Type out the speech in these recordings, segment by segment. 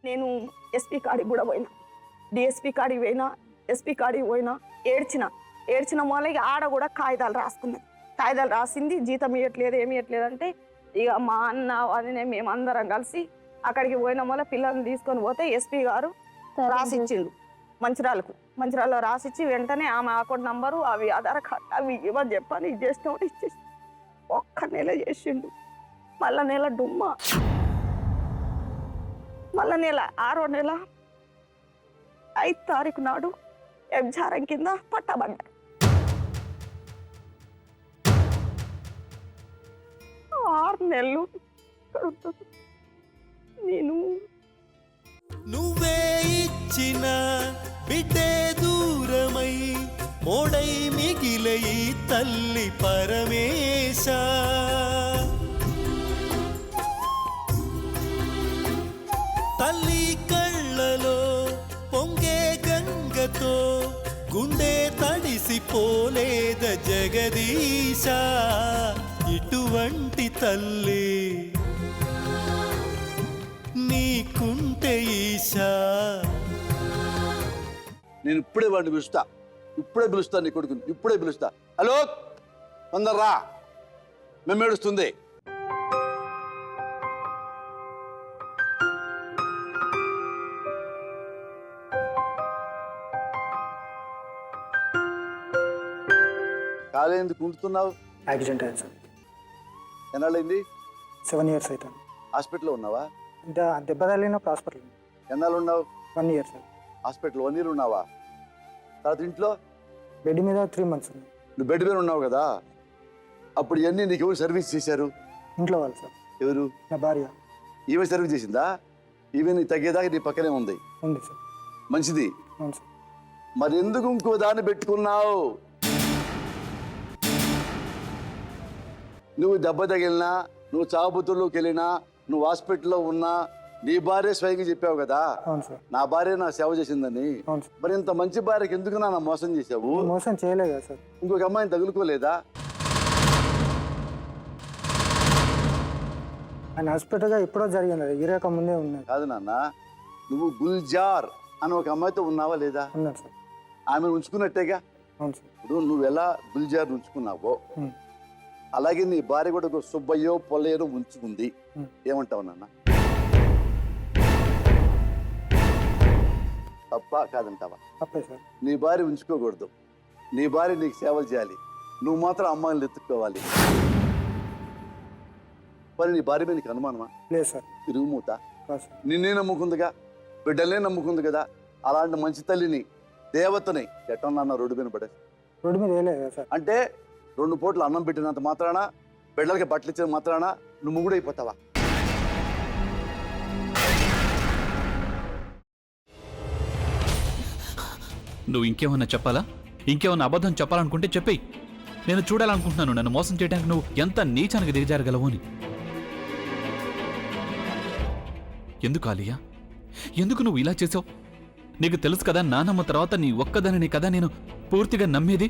నేను ఎస్పీ కాడికి కూడా పోయినా, డిఎస్పీ కాడికి పోయినా, ఎస్పీ కాడికి పోయినా. ఏడ్చిన మూలకి ఆడ కూడా కాగితాలు రాసుకున్నది. కాగితాలు రాసింది, జీతం ఇవ్వట్లేదు, ఏమి ఇవ్వట్లేదు అంటే ఇక మా అన్న వదిన మేమందరం కలిసి అక్కడికి పోయిన వల్ల పిల్లల్ని తీసుకొని పోతే ఎస్పీ గారు రాసిచ్చిండు మంచిర్యాలలో రాసిచ్చి వెంటనే ఆమె అకౌంట్ నంబరు అవి ఆధార్ కార్డు అవి ఇవ్వని చెప్పని ఇచ్చేసినప్పుడు ఇచ్చేసి ఒక్క నెల చేసిండు. మళ్ళా నెల డుమ్మా, మళ్ళా నెల 6వ నెల 5వ తారీఖు నాడు వ్యభిచారం కింద పట్టబడ్డాడు. 6 నెలలు నేను నువ్వే ఇచ్చిన బిడ్డే దూరమై మోడై మిగిలే తల్లి పరమేశ. తల్లి కళ్ళలో పొంగే గంగతో గుండె తడిసిపోలేద జగదీశ. ఇటువంటి తల్లి నీకుంటే ఈశా. నేను ఇప్పుడే వాడిని పిలుస్తా నీ కొడుకుని ఇప్పుడే పిలుస్తా. హలో అందర్రా, మేము ఏడుస్తుంది. కాలే ఎందుకు ఉంటున్నావు? యాక్సిడెంట్ అయింది సార్. ఎన్నాళ్ళైంది? 7 years అవుతుంది. హాస్పిటల్లో ఉన్నావా? దెబ్బ తగిలినప్పుడు హాస్పిటల్. ఎన్నాళ్ళు ఉన్నావు? 1 year సార్. హాస్పిటల్ 1 year ఉన్నావా? తర్వాత ఇంట్లో బెడ్ మీద 3 months ఉంది. నువ్వు బెడ్ మీద ఉన్నావు కదా, అప్పుడు ఇవన్నీ నీకు ఎవరు సర్వీస్ చేశారు? ఇంట్లో వాళ్ళు సార్. ఎవరు? నా భార్య. ఈమె సర్వీస్ చేసిందా? ఈమె నీ తగ్గేదాకా నీ పక్కనే ఉంది సార్. మంచిది. అవును సార్. మరి ఎందుకు ఇంకో దాన్ని పెట్టుకున్నావు? నువ్వు దెబ్బ తగిలినా, నువ్వు చావుబుతుల్లోకి వెళ్ళినా, నువ్వు హాస్పిటల్లో ఉన్నా నీ భార్య స్వయంగా చెప్పావు కదా, నా భార్య నా సేవ చేసిందని. మరి ఇంత మంచి భార్యకి ఎందుకు నా మోసం చేసావు? మోసం చేయలేదు సార్. ఇంకొక అమ్మాయిని తగులుకోలేదా? ఆయన హాస్పిటల్గా ఎప్పుడో జరిగింది, ఇరక ముందే ఉన్నది. కాదు నాన్న, నువ్వు గుల్జార్ అని ఒక అమ్మాయితో ఉన్నావా లేదా? ఉన్నాను సార్. ఆమె ఉంచుకున్నట్టేగా. అవును సార్. ఇప్పుడు నువ్వు ఎలా గుల్జార్ ఉంచుకున్నావో అలాగే నీ భార్య కూడా ఒక సుబ్బయ్యో పొల్లయ్యో ఉంచుకుంది. ఏమంటావు నాన్న? తప్ప కాదంటావా? తప్పే సార్. నీ భార్య ఉంచుకోకూడదు, నీ భార్య నీకు సేవలు చేయాలి, నువ్వు మాత్రం అమ్మాయిని ఎత్తుక్కోవాలి. మరి నీ భార్య మీద నీకు అనుమానమా? లేదు సార్. తిరుగుమూత నిన్నే నమ్ముకుందిగా, బిడ్డలనే నమ్ముకుంది కదా. అలాంటి మంచి తల్లిని, దేవతని ఎట్టన్నా రోడ్డు మీద పడే? రోడ్డు మీద వేయలేదు సార్. అంటే 2 పూటలు అన్నం పెట్టినంత మాత్రాన, బిడ్డలకి బట్టలు ఇచ్చిన మాత్రాన నువ్వు ముగ్గుడు అయిపోతావా? నువ్వు ఇంకేమన్నా చెప్పాలా? ఇంకేమన్నా అబద్ధం చెప్పాలనుకుంటే చెప్పేయి. నేను చూడాలనుకుంటున్నాను నన్ను మోసం చేయడానికి నువ్వు ఎంత నీచానికి దిగజారగలవు అని. ఎందుకు ఆలియా, ఎందుకు నువ్వు ఇలా చేసావు? నీకు తెలుసు కదా, నానమ్మ తర్వాత నీ ఒక్కదానిని కదా నేను పూర్తిగా నమ్మేది.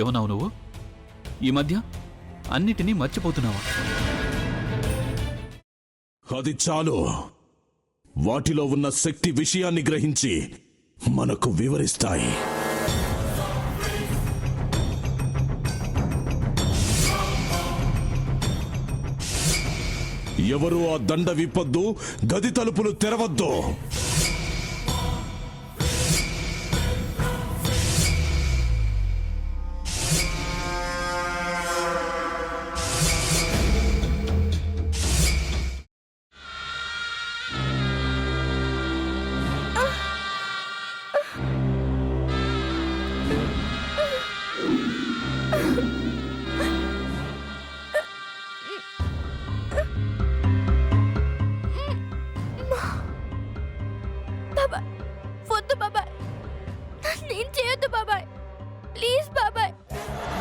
ఏమన్నావు నువ్వు? ఈ మధ్య అన్నిటినీ మర్చిపోతున్నావా? అది చాలు. వాటిలో ఉన్న శక్తి విషయాన్ని గ్రహించి మనకు వివరిస్తాయి. ఎవరు ఆ దండ విప్పొద్దు, గది తలుపులు తెరవద్దు.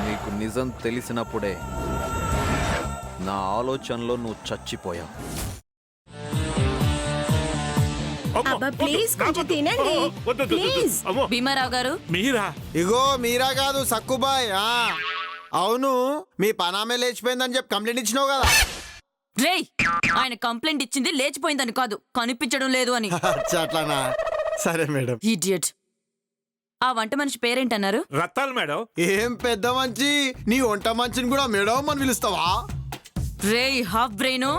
నీకు నిజం తెలిసినప్పుడే నా ఆలోచనలో నువ్వు చచ్చిపోయావు. భీమారావు గారు, మీరా? ఇగో మీరా కాదు, సక్కుబాయ్. అవును, మీ పనామే లేచిపోయిందని చెప్పి కంప్లైంట్ ఇచ్చినావు కదా. రేయ్, ఆయన కంప్లైంట్ ఇచ్చింది లేచిపోయిందని కాదు, కనిపించడం లేదు అని. అట్లానా? సరే మేడం. ఇడియట్. ఆ వంట మనిషి పేరేంటన్నారు? రత్తాలు మేడం. ఏం పెద్ద మంచి, నీ వంట మంచిని కూడా మేడం అని పిలుస్తావా? రేయ్ హాఫ్ బ్రెయిన్,